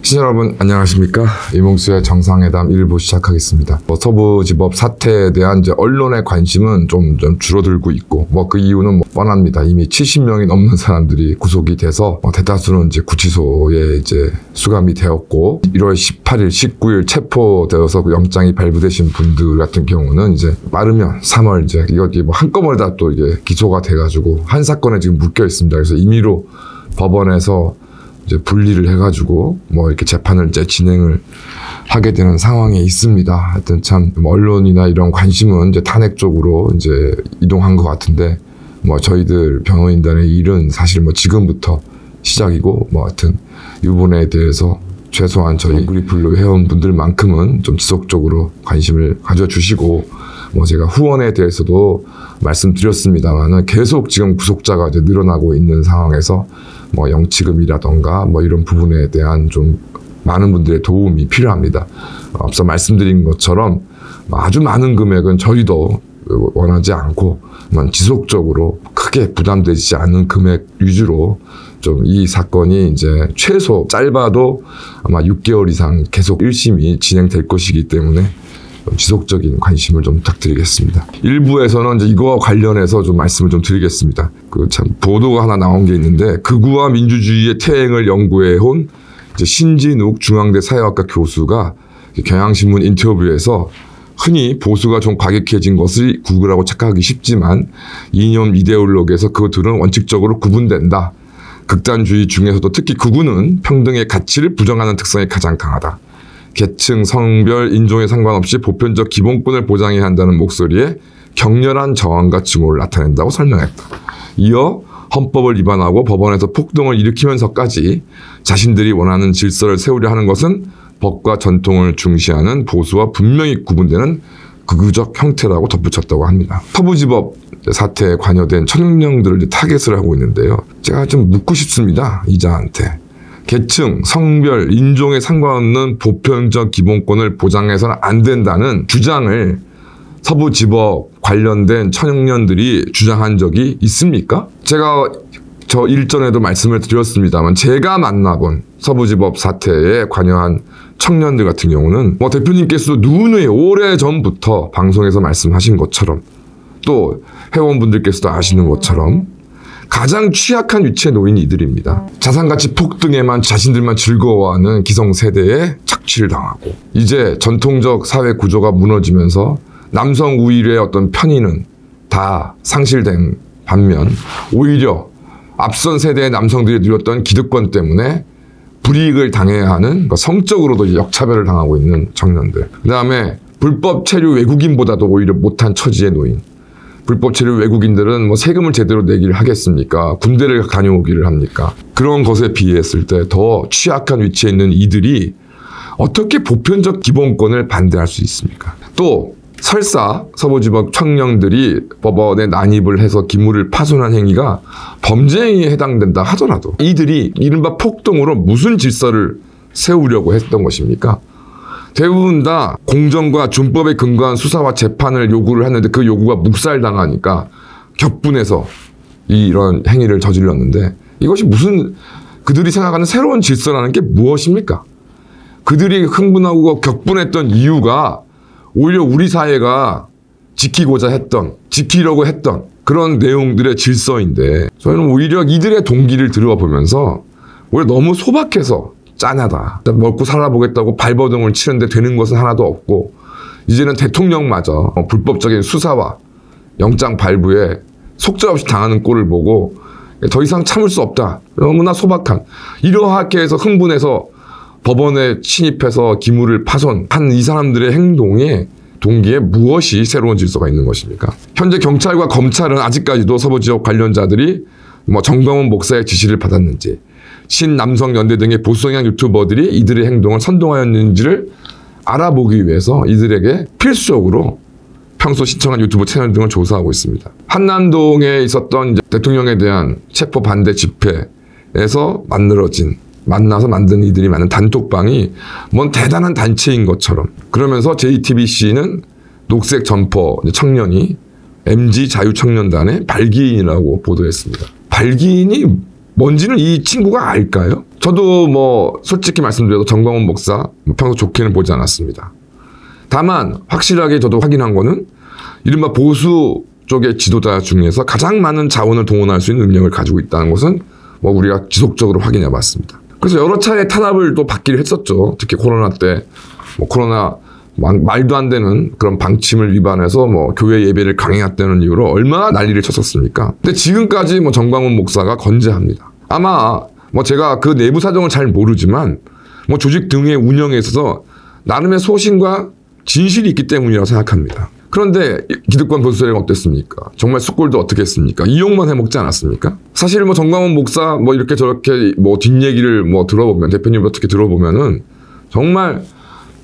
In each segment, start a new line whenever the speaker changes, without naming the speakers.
시청자 여러분 안녕하십니까? 이몽수의 정상회담 1부 시작하겠습니다. 서부지법 사태에 대한 이제 언론의 관심은 좀 줄어들고 있고 그 이유는 뻔합니다. 이미 70명이 넘는 사람들이 구속이 돼서 대다수는 이제 구치소에 이제 수감이 되었고 1월 18일, 19일 체포되어서 영장이 발부되신 분들 같은 경우는 이제 빠르면 3월 이제 이거 한꺼번에 다 또 이게 기소가 돼가지고 한 사건에 지금 묶여 있습니다. 그래서 임의로 법원에서 이제 분리를 해가지고 이렇게 재판을 이제 진행을 하게 되는 상황에 있습니다. 하여튼 참 언론이나 이런 관심은 이제 탄핵 쪽으로 이제 이동한 것 같은데 저희들 변호인단의 일은 사실 지금부터 시작이고 하여튼 이 부분에 대해서 최소한 저희 그리플로 해온 분들만큼은 좀 지속적으로 관심을 가져주시고 제가 후원에 대해서도 말씀드렸습니다만은 계속 지금 구속자가 이제 늘어나고 있는 상황에서 영치금이라던가 이런 부분에 대한 좀 많은 분들의 도움이 필요합니다. 앞서 말씀드린 것처럼 아주 많은 금액은 저희도 원하지 않고 지속적으로 크게 부담되지 않은 금액 위주로 좀 이 사건이 이제 최소 짧아도 아마 6개월 이상 계속 1심이 진행될 것이기 때문에 지속적인 관심을 좀 부탁드리겠습니다. 일부에서는 이제 이거와 관련해서 좀 말씀을 좀 드리겠습니다. 참 보도가 하나 나온 게 있는데 극우와 민주주의의 퇴행을 연구해온 신진욱 중앙대 사회학과 교수가 경향신문 인터뷰에서 흔히 보수가 좀 과격해진 것이 극우라고 착각하기 쉽지만 이념 이데올로기에서 그것들은 원칙적으로 구분된다. 극단주의 중에서도 특히 극우는 평등의 가치를 부정하는 특성이 가장 강하다. 계층, 성별, 인종에 상관없이 보편적 기본권을 보장해야 한다는 목소리에 격렬한 저항과 증오를 나타낸다고 설명했다. 이어 헌법을 위반하고 법원에서 폭동을 일으키면서까지 자신들이 원하는 질서를 세우려 하는 것은 법과 전통을 중시하는 보수와 분명히 구분되는 극우적 형태라고 덧붙였다고 합니다. 서부지법 사태에 관여된 청년들을 타겟을 하고 있는데요. 제가 좀 묻고 싶습니다. 이자한테. 계층, 성별, 인종에 상관없는 보편적 기본권을 보장해서는 안 된다는 주장을 서부지법 관련된 청년들이 주장한 적이 있습니까? 제가 저 일전에도 말씀을 드렸습니다만 제가 만나본 서부지법 사태에 관여한 청년들 같은 경우는 대표님께서도 누누이 오래전부터 방송에서 말씀하신 것처럼 또 회원분들께서도 아시는 것처럼 가장 취약한 위치에 놓인 이들입니다. 자산가치 폭등에만 자신들만 즐거워하는 기성세대에 착취를 당하고 이제 전통적 사회 구조가 무너지면서 남성 우위의 어떤 편의는 다 상실된 반면 오히려 앞선 세대의 남성들이 누렸던 기득권 때문에 불이익을 당해야 하는 성적으로도 역차별을 당하고 있는 청년들. 그 다음에 불법 체류 외국인보다도 오히려 못한 처지에 놓인 불법 체류 외국인들은 세금을 제대로 내기를 하겠습니까? 군대를 다녀오기를 합니까? 그런 것에 비했을 때 더 취약한 위치에 있는 이들이 어떻게 보편적 기본권을 반대할 수 있습니까? 또 설사 서부지법 청년들이 법원에 난입을 해서 기물을 파손한 행위가 범죄 행위에 해당된다 하더라도 이들이 이른바 폭동으로 무슨 질서를 세우려고 했던 것입니까? 대부분 다 공정과 준법에 근거한 수사와 재판을 요구를 했는데 그 요구가 묵살당하니까 격분해서 이런 행위를 저질렀는데 이것이 무슨 그들이 생각하는 새로운 질서라는 게 무엇입니까? 그들이 흥분하고 격분했던 이유가 오히려 우리 사회가 지키려고 했던 그런 내용들의 질서인데 저희는 오히려 이들의 동기를 들어보면서 오히려 너무 소박해서 짠하다. 먹고 살아보겠다고 발버둥을 치는데 되는 것은 하나도 없고 이제는 대통령마저 불법적인 수사와 영장 발부에 속절없이 당하는 꼴을 보고 더 이상 참을 수 없다. 너무나 소박한 이러하게 해서 흥분해서 법원에 침입해서 기물을 파손한 이 사람들의 행동에 동기에 무엇이 새로운 질서가 있는 것입니까? 현재 경찰과 검찰은 아직까지도 서부지역 관련자들이 정광훈 목사의 지시를 받았는지 신남성연대 등의 보수성향 유튜버들이 이들의 행동을 선동하였는지를 알아보기 위해서 이들에게 필수적으로 평소 시청한 유튜브 채널 등을 조사하고 있습니다. 한남동에 있었던 대통령에 대한 체포 반대 집회 만나서 만든 이들이 많은 단톡방이 뭔 대단한 단체인 것처럼, 그러면서 JTBC는 녹색 점퍼 청년이 MG 자유청년단의 발기인이라고 보도했습니다. 발기인이 뭔지는 이 친구가 알까요? 저도 뭐 솔직히 말씀드려도 정광훈 목사 평소 좋게는 보지 않았습니다. 다만 확실하게 저도 확인한 거는 이른바 보수 쪽의 지도자 중에서 가장 많은 자원을 동원할 수 있는 능력을 가지고 있다는 것은 뭐 우리가 지속적으로 확인해 봤습니다. 그래서 여러 차례 탄압을 또 받기를 했었죠. 특히 코로나 때 뭐 코로나 말도 안 되는 그런 방침을 위반해서 뭐 교회 예배를 강행했다는 이유로 얼마나 난리를 쳤었습니까? 근데 지금까지 뭐 정광훈 목사가 건재합니다. 아마 뭐 제가 그 내부 사정을 잘 모르지만 뭐 조직 등의 운영에 있어서 나름의 소신과 진실이 있기 때문이라고 생각합니다. 그런데 기득권 보수 세력은 어땠습니까? 정말 숫골도 어떻게 했습니까? 이용만 해먹지 않았습니까? 사실 뭐 정광훈 목사 뭐 이렇게 저렇게 뭐 뒷얘기를 뭐 들어보면, 대표님 어떻게 들어보면은 정말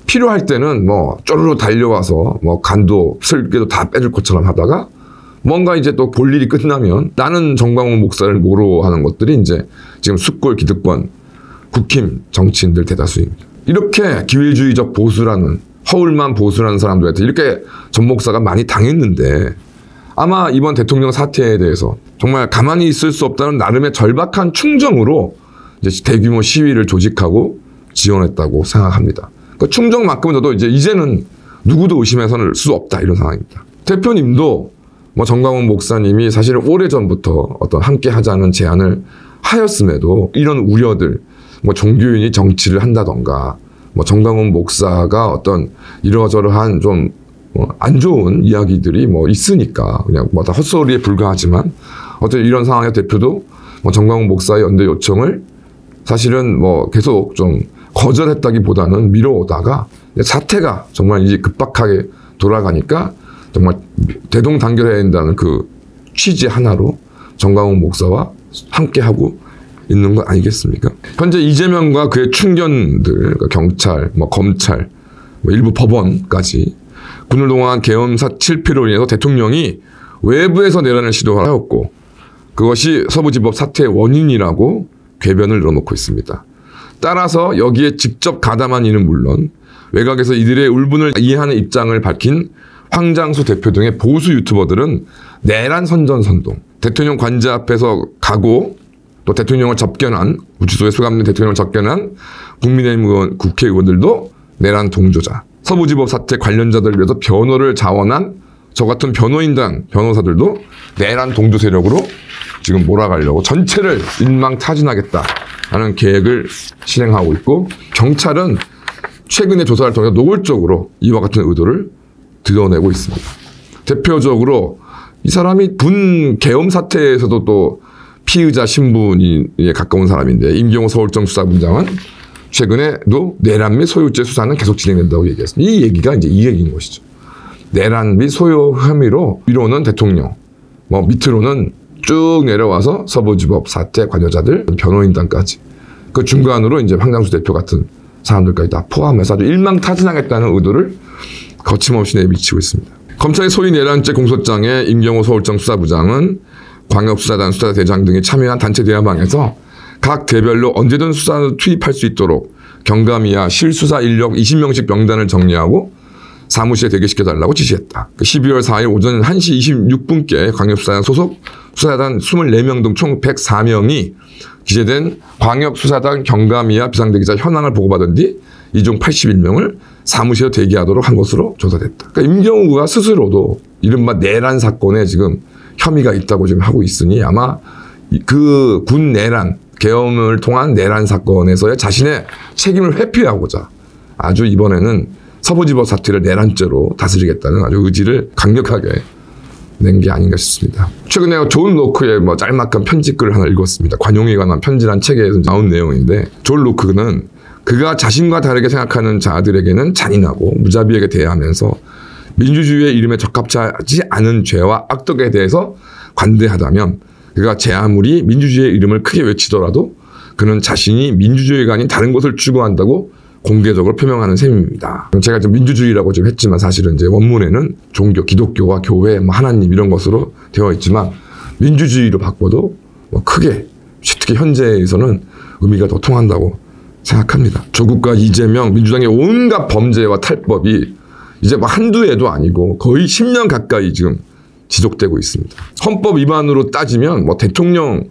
필요할 때는 뭐 쪼르르 달려와서 뭐 간도 슬개도 다 빼줄 것처럼 하다가 뭔가 이제 또 볼 일이 끝나면 나는 정광훈 목사를 모로 하는 것들이 이제 지금 숫골 기득권 국힘 정치인들 대다수입니다. 이렇게 기회주의적 보수라는, 허울만 보수라는 사람들한테 이렇게 전 목사가 많이 당했는데 아마 이번 대통령 사태에 대해서 정말 가만히 있을 수 없다는 나름의 절박한 충정으로 이제 대규모 시위를 조직하고 지원했다고 생각합니다. 그 충정만큼은 저도 이제는 누구도 의심해서는 수 없다 이런 상황입니다. 대표님도 뭐 정광훈 목사님이 사실은 오래전부터 어떤 함께 하자는 제안을 하였음에도 이런 우려들, 뭐 종교인이 정치를 한다던가 뭐 정광훈 목사가 어떤 이러저러한 좀 안 좋은 이야기들이 뭐 있으니까 그냥 뭐 다 헛소리에 불과하지만 어떤 이런 상황에 대표도 뭐 정광훈 목사의 연대 요청을 사실은 뭐 계속 좀 거절했다기보다는 미뤄오다가 사태가 정말 이제 급박하게 돌아가니까 정말 대동단결해야 된다는 그 취지 하나로 정광훈 목사와 함께하고 있는 거 아니겠습니까? 현재 이재명과 그의 충견들, 그러니까 경찰, 뭐 검찰, 뭐 일부 법원까지 군을 동원한 계엄 실패로 인해서 대통령이 외부에서 내란을 시도하였고 그것이 서부지법 사태의 원인이라고 궤변을 늘어놓고 있습니다. 따라서 여기에 직접 가담한 이는 물론 외곽에서 이들의 울분을 이해하는 입장을 밝힌 황장수 대표 등의 보수 유튜버들은 내란 선전선동, 대통령 관저 앞에서 가고 또 대통령을 접견한, 구치소에 수감된 대통령을 접견한 국민의힘 국회의원들도 내란 동조자, 서부지법 사태 관련자들을 위해서 변호를 자원한 저 같은 변호인단 변호사들도 내란 동조 세력으로 지금 몰아가려고 전체를 일망타진하겠다는 계획을 실행하고 있고, 경찰은 최근의 조사를 통해 노골적으로 이와 같은 의도를 드러내고 있습니다. 대표적으로 이 사람이 군 계엄 사태에서도 또 피의자 신분에 가까운 사람인데, 임경호 서울청 수사본장은 최근에도 내란 및 소유죄 수사는 계속 진행된다고 얘기했습니다. 이 얘기가 이제 이 얘기인 것이죠. 내란 및 소유 혐의로 위로는 대통령, 뭐 밑으로는 쭉 내려와서 서부지법 사태 관여자들, 변호인단까지, 그 중간으로 이제 황장수 대표 같은 사람들까지 다 포함해서 아주 일망타진하겠다는 의도를 거침없이 내비치고 있습니다. 검찰의 소위 내란죄 공소장에 임경호 서울청 수사부장은 광역수사단 수사대장 등이 참여한 단체 대화방에서 각 대별로 언제든 수사에 투입할 수 있도록 경감이야 실수사 인력 20명씩 명단을 정리하고 사무실에 대기시켜달라고 지시했다. 12월 4일 오전 1시 26분께 광역수사단 소속 수사단 24명 등 총 104명이 기재된 광역수사단 경감이야 비상대기자 현황을 보고받은 뒤 이 중 81명을 사무실에 대기하도록 한 것으로 조사됐다. 그러니까 임경우가 스스로도 이른바 내란 사건에 지금 혐의가 있다고 지금 하고 있으니 아마 그 군 내란, 계엄을 통한 내란 사건에서의 자신의 책임을 회피하고자 아주 이번에는 서부지법 사태를 내란죄로 다스리겠다는 아주 의지를 강력하게 낸 게 아닌가 싶습니다. 최근에 존 로크의 뭐 짤막한 편지글을 하나 읽었습니다. 관용에 관한 편지란 책에서 나온 내용인데, 존 로크는 그가 자신과 다르게 생각하는 자들에게는 잔인하고 무자비하게 대하면서 민주주의의 이름에 적합하지 않은 죄와 악덕에 대해서 관대하다면 그가 제 아무리 민주주의의 이름을 크게 외치더라도 그는 자신이 민주주의가 아닌 다른 것을 추구한다고 공개적으로 표명하는 셈입니다. 제가 좀 민주주의라고 좀 했지만 사실은 이제 원문에는 종교, 기독교와 교회, 뭐 하나님 이런 것으로 되어 있지만 민주주의로 바꿔도 뭐 크게 특히 현재에서는 의미가 더 통한다고 생각합니다. 조국과 이재명, 민주당의 온갖 범죄와 탈법이 이제 뭐 한두 해도 아니고 거의 10년 가까이 지금 지속되고 있습니다. 헌법 위반으로 따지면 뭐 대통령은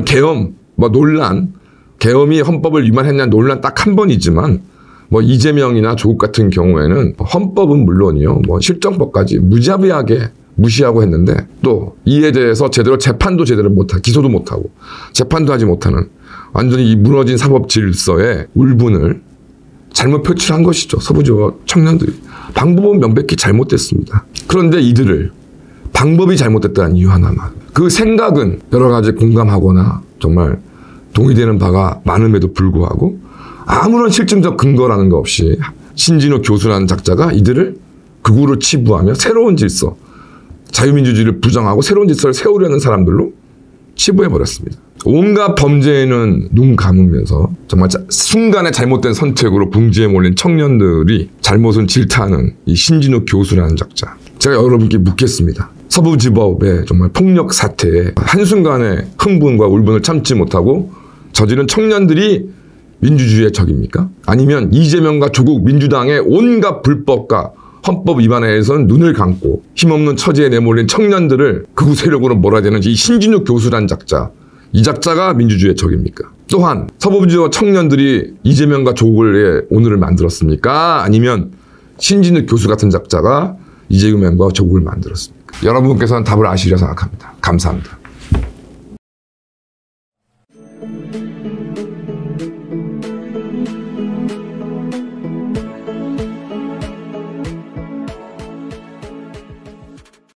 계엄, 뭐 논란, 계엄이 헌법을 위반했냐 논란 딱 한 번이지만 뭐 이재명이나 조국 같은 경우에는 헌법은 물론이요, 뭐 실정법까지 무자비하게 무시하고 했는데 또 이에 대해서 제대로 재판도 제대로 못하고 기소도 못하고 재판도 하지 못하는 완전히 이 무너진 사법 질서의 울분을 잘못 표출한 것이죠. 서부지법 청년들이. 방법은 명백히 잘못됐습니다. 그런데 이들을 방법이 잘못됐다는 이유 하나만. 그 생각은 여러 가지 공감하거나 정말 동의되는 바가 많음에도 불구하고 아무런 실증적 근거라는 거 없이 신진우 교수라는 작자가 이들을 극우로 치부하며 새로운 질서, 자유민주주의를 부정하고 새로운 질서를 세우려는 사람들로 치부해버렸습니다. 온갖 범죄에는 눈 감으면서 정말 순간의 잘못된 선택으로 궁지에 몰린 청년들이 잘못은 질타하는 이 신진우 교수라는 작자. 제가 여러분께 묻겠습니다. 서부지법의 정말 폭력 사태에 한순간의 흥분과 울분을 참지 못하고 저지른 청년들이 민주주의의 적입니까? 아니면 이재명과 조국 민주당의 온갖 불법과 헌법 위반에 대해서는 눈을 감고 힘없는 처지에 내몰린 청년들을 극우 세력으로 몰아대는 이 신진우 교수란 작자, 이 작자가 민주주의의 적입니까? 또한 서부지법 청년들이 이재명과 조국을 오늘을 만들었습니까? 아니면 신진우 교수 같은 작자가 이재명과 조국을 만들었습니까? 여러분께서는 답을 아시리라 생각합니다. 감사합니다.